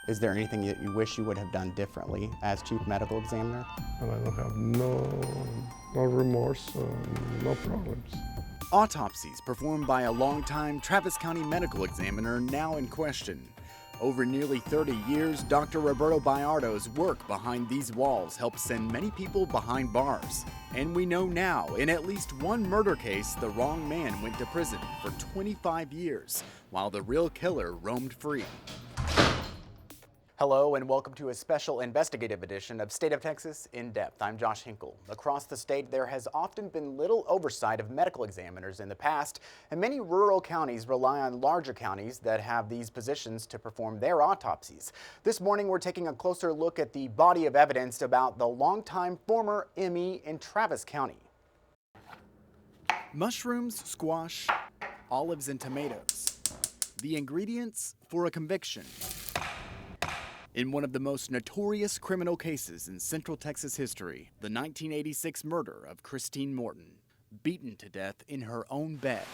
Is there anything that you wish you would have done differently as chief medical examiner? And I don't have no remorse, no problems. Autopsies performed by a longtime Travis County medical examiner now in question. Over nearly 30 years, Dr. Roberto Bayardo's work behind these walls helped send many people behind bars. And we know now, in at least one murder case, the wrong man went to prison for 25 years, while the real killer roamed free. Hello and welcome to a special investigative edition of State of Texas In Depth. I'm Josh Hinkle. Across the state, there has often been little oversight of medical examiners in the past, and many rural counties rely on larger counties that have these positions to perform their autopsies. This morning, we're taking a closer look at the body of evidence about the longtime former ME in Travis County. Mushrooms, squash, olives, and tomatoes. The ingredients for a conviction. In one of the most notorious criminal cases in Central Texas history, the 1986 murder of Christine Morton, beaten to death in her own bed.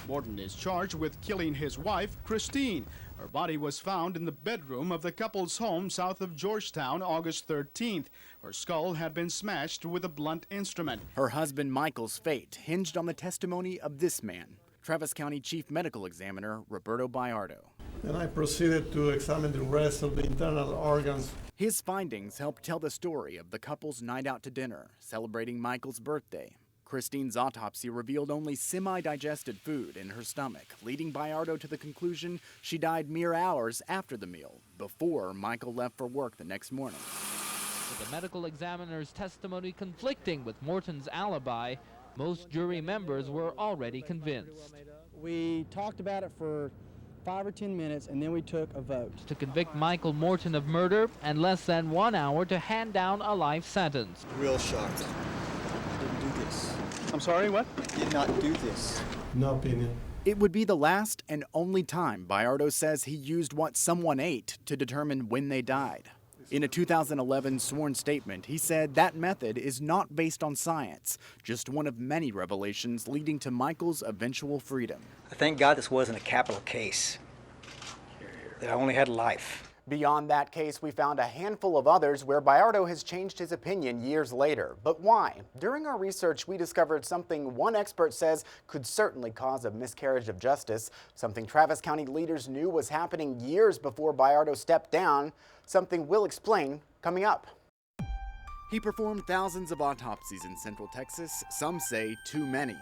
Morton is charged with killing his wife, Christine. Her body was found in the bedroom of the couple's home south of Georgetown, August 13th. Her skull had been smashed with a blunt instrument. Her husband Michael's fate hinged on the testimony of this man, Travis County Chief Medical Examiner Roberto Bayardo. And I proceeded to examine the rest of the internal organs. His findings helped tell the story of the couple's night out to dinner, celebrating Michael's birthday. Christine's autopsy revealed only semi-digested food in her stomach, leading Bayardo to the conclusion she died mere hours after the meal, before Michael left for work the next morning. With the medical examiner's testimony conflicting with Morton's alibi, most jury members were already convinced. We talked about it for 5 or 10 minutes, and then we took a vote. To convict Michael Morton of murder and less than 1 hour to hand down a life sentence. Real shocked. Didn't do this. I'm sorry, what? Did not do this. No opinion. It would be the last and only time Bayardo says he used what someone ate to determine when they died. In a 2011 sworn statement, he said that method is not based on science, just one of many revelations leading to Michael's eventual freedom. I thank God this wasn't a capital case, that I only had life. Beyond that case, we found a handful of others where Bayardo has changed his opinion years later. But why? During our research, we discovered something one expert says could certainly cause a miscarriage of justice, something Travis County leaders knew was happening years before Bayardo stepped down, something we'll explain coming up. He performed thousands of autopsies in Central Texas, some say too many.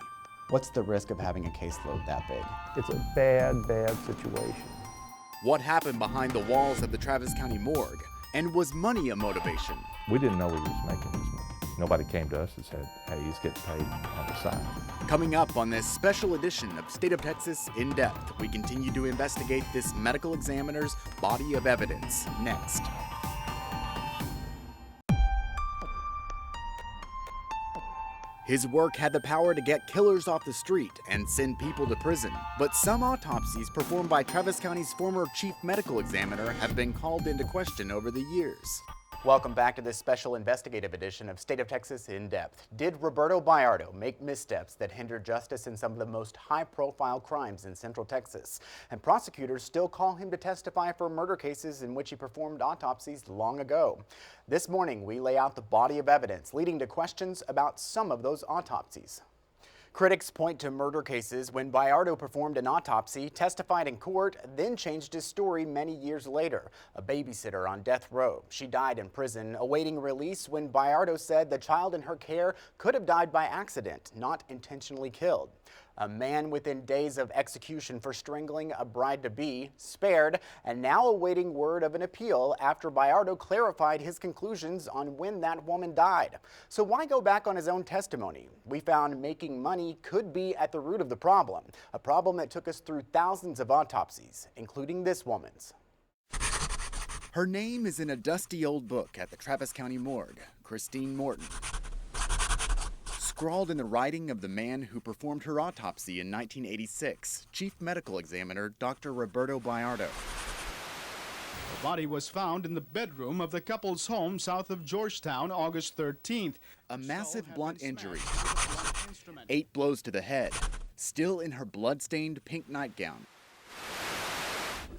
What's the risk of having a caseload that big? It's a bad situation. What happened behind the walls of the Travis County morgue? And was money a motivation? We didn't know he was making this money. Nobody came to us and said, hey, he's getting paid on the side. Coming up on this special edition of State of Texas In Depth, we continue to investigate this medical examiner's body of evidence next. His work had the power to get killers off the street and send people to prison. But some autopsies performed by Travis County's former chief medical examiner have been called into question over the years. Welcome back to this special investigative edition of State of Texas In Depth. Did Roberto Bayardo make missteps that hindered justice in some of the most high-profile crimes in Central Texas? And prosecutors still call him to testify for murder cases in which he performed autopsies long ago. This morning, we lay out the body of evidence leading to questions about some of those autopsies. Critics point to murder cases when Bayardo performed an autopsy, testified in court, then changed his story many years later. A babysitter on death row. She died in prison, awaiting release when Bayardo said the child in her care could have died by accident, not intentionally killed. A man within days of execution for strangling a bride-to-be, spared, and now awaiting word of an appeal after Bayardo clarified his conclusions on when that woman died. So why go back on his own testimony? We found making money could be at the root of the problem, a problem that took us through thousands of autopsies, including this woman's. Her name is in a dusty old book at the Travis County morgue, Christine Morton. Scrawled in the writing of the man who performed her autopsy in 1986, Chief Medical Examiner Dr. Roberto Bayardo. The body was found in the bedroom of the couple's home south of Georgetown, August 13th. A massive blunt injury, 8 blows to the head, still in her blood-stained pink nightgown.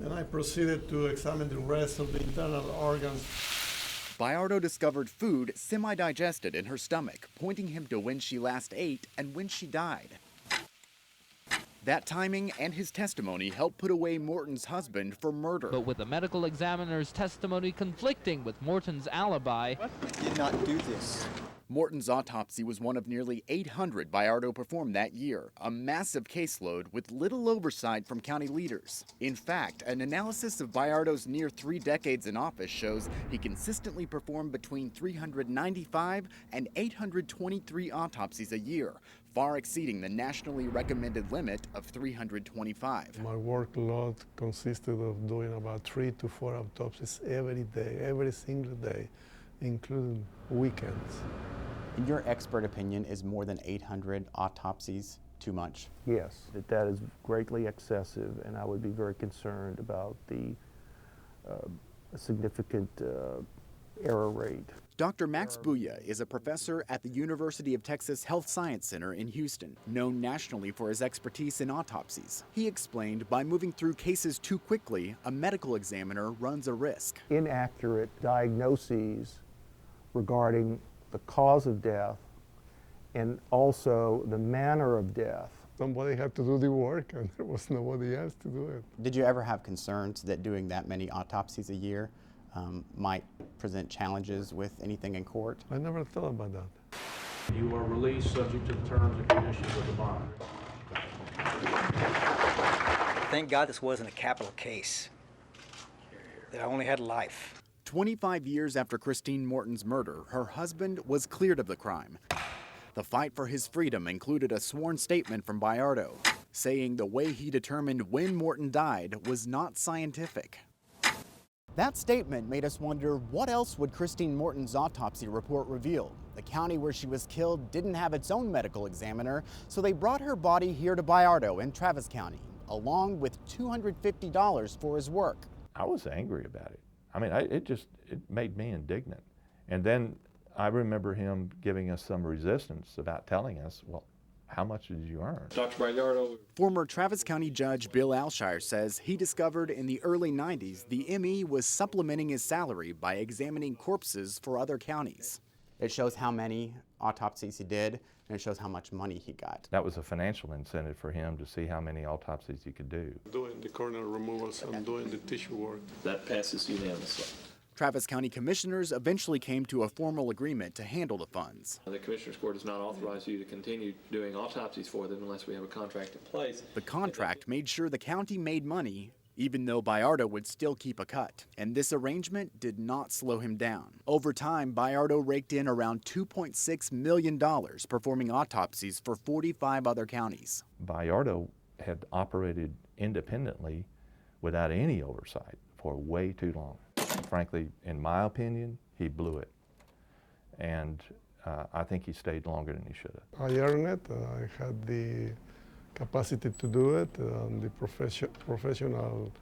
And I proceeded to examine the rest of the internal organs. Bayardo discovered food semi-digested in her stomach, pointing him to when she last ate and when she died. That timing and his testimony helped put away Morton's husband for murder. But with the medical examiner's testimony conflicting with Morton's alibi, I did not do this. Morton's autopsy was one of nearly 800 Bayardo performed that year, a massive caseload with little oversight from county leaders. In fact, an analysis of Bayardo's near 3 decades in office shows he consistently performed between 395 and 823 autopsies a year, far exceeding the nationally recommended limit of 325. My workload consisted of doing about 3 to 4 autopsies every day, every single day, including weekends. In your expert opinion, is more than 800 autopsies too much? Yes, that is greatly excessive, and I would be very concerned about the significant error rate. Dr. Max Buya is a professor at the University of Texas Health Science Center in Houston, known nationally for his expertise in autopsies. He explained by moving through cases too quickly, a medical examiner runs a risk. Inaccurate diagnoses regarding the cause of death and also the manner of death. Somebody had to do the work, and there was nobody else to do it. Did you ever have concerns that doing that many autopsies a year might present challenges with anything in court? I never thought about that. You are released subject to the terms and conditions of the bond. Thank God this wasn't a capital case, that I only had life. 25 years after Christine Morton's murder, her husband was cleared of the crime. The fight for his freedom included a sworn statement from Bayardo, saying the way he determined when Morton died was not scientific. That statement made us wonder, what else would Christine Morton's autopsy report reveal? The county where she was killed didn't have its own medical examiner, so they brought her body here to Bayardo in Travis County, along with $250 for his work. I was angry about it. I mean, it made me indignant. And then I remember him giving us some resistance about telling us, well, how much did you earn? Dr. Bayardo. Former Travis County Judge Bill Alshire says he discovered in the early 90s the ME was supplementing his salary by examining corpses for other counties. It shows how many autopsies he did, and it shows how much money he got. That was a financial incentive for him to see how many autopsies he could do. Doing the coronary removals and doing the tissue work. That passes unanimously. Travis County commissioners eventually came to a formal agreement to handle the funds. The Commissioners Court does not authorize you to continue doing autopsies for them unless we have a contract in place. The contract made sure the county made money, even though Bayardo would still keep a cut. And this arrangement did not slow him down. Over time, Bayardo raked in around $2.6 million performing autopsies for 45 other counties. Bayardo had operated independently without any oversight for way too long. Frankly, in my opinion, he blew it. And I think he stayed longer than he should have. I earned it. I had the capacity to do it and the professional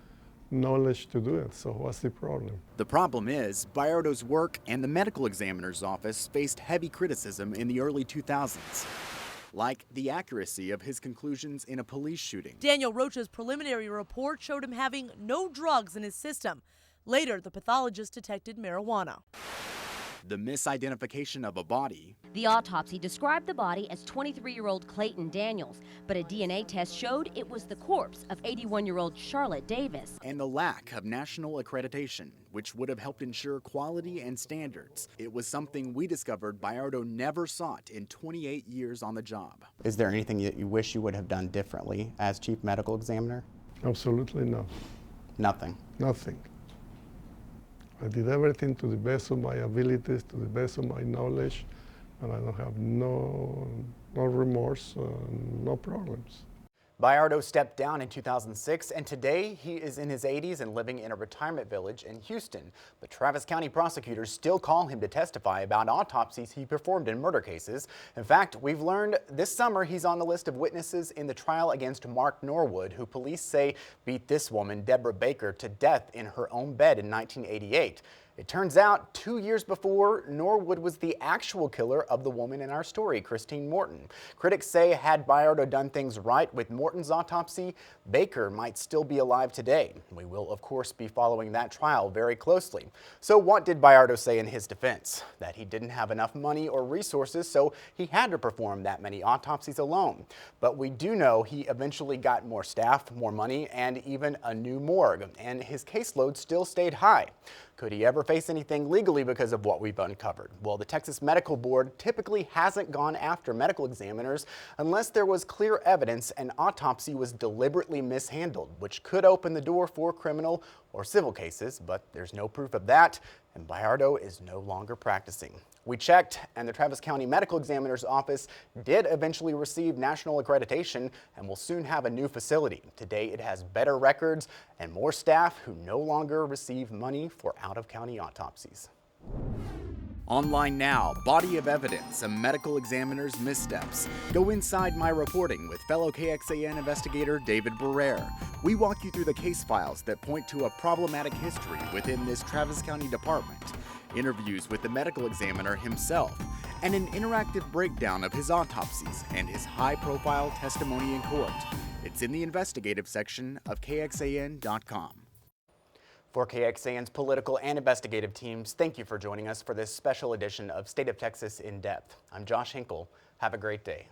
knowledge to do it. So what's the problem? The problem is, Bayardo's work and the medical examiner's office faced heavy criticism in the early 2000s. Like the accuracy of his conclusions in a police shooting. Daniel Rocha's preliminary report showed him having no drugs in his system. Later, the pathologist detected marijuana. The misidentification of a body. The autopsy described the body as 23-year-old Clayton Daniels, but a DNA test showed it was the corpse of 81-year-old Charlotte Davis. And the lack of national accreditation, which would have helped ensure quality and standards. It was something we discovered Bayardo never sought in 28 years on the job. Is there anything that you wish you would have done differently as chief medical examiner? Absolutely no. Nothing. Nothing. I did everything to the best of my abilities, to the best of my knowledge, and I don't have no remorse, no problems. Bayardo stepped down in 2006, and today he is in his 80s and living in a retirement village in Houston. But Travis County prosecutors still call him to testify about autopsies he performed in murder cases. In fact, we've learned this summer he's on the list of witnesses in the trial against Mark Norwood, who police say beat this woman, Deborah Baker, to death in her own bed in 1988. It turns out 2 years before, Norwood was the actual killer of the woman in our story, Christine Morton. Critics say had Bayardo done things right with Morton's autopsy, Baker might still be alive today. We will, of course, be following that trial very closely. So what did Bayardo say in his defense? That he didn't have enough money or resources, so he had to perform that many autopsies alone. But we do know he eventually got more staff, more money, and even a new morgue, and his caseload still stayed high. Could he ever face anything legally because of what we've uncovered? Well, the Texas Medical Board typically hasn't gone after medical examiners unless there was clear evidence an autopsy was deliberately mishandled, which could open the door for criminal or civil cases, but there's no proof of that, and Bayardo is no longer practicing. We checked, and the Travis County Medical Examiner's Office did eventually receive national accreditation and will soon have a new facility. Today, it has better records and more staff who no longer receive money for out-of-county autopsies. Online now, Body of Evidence, a medical examiner's missteps. Go inside my reporting with fellow KXAN investigator David Barrere. We walk you through the case files that point to a problematic history within this Travis County department, interviews with the medical examiner himself, and an interactive breakdown of his autopsies and his high-profile testimony in court. It's in the investigative section of KXAN.com. For KXAN's political and investigative teams, thank you for joining us for this special edition of State of Texas In Depth. I'm Josh Hinkle. Have a great day.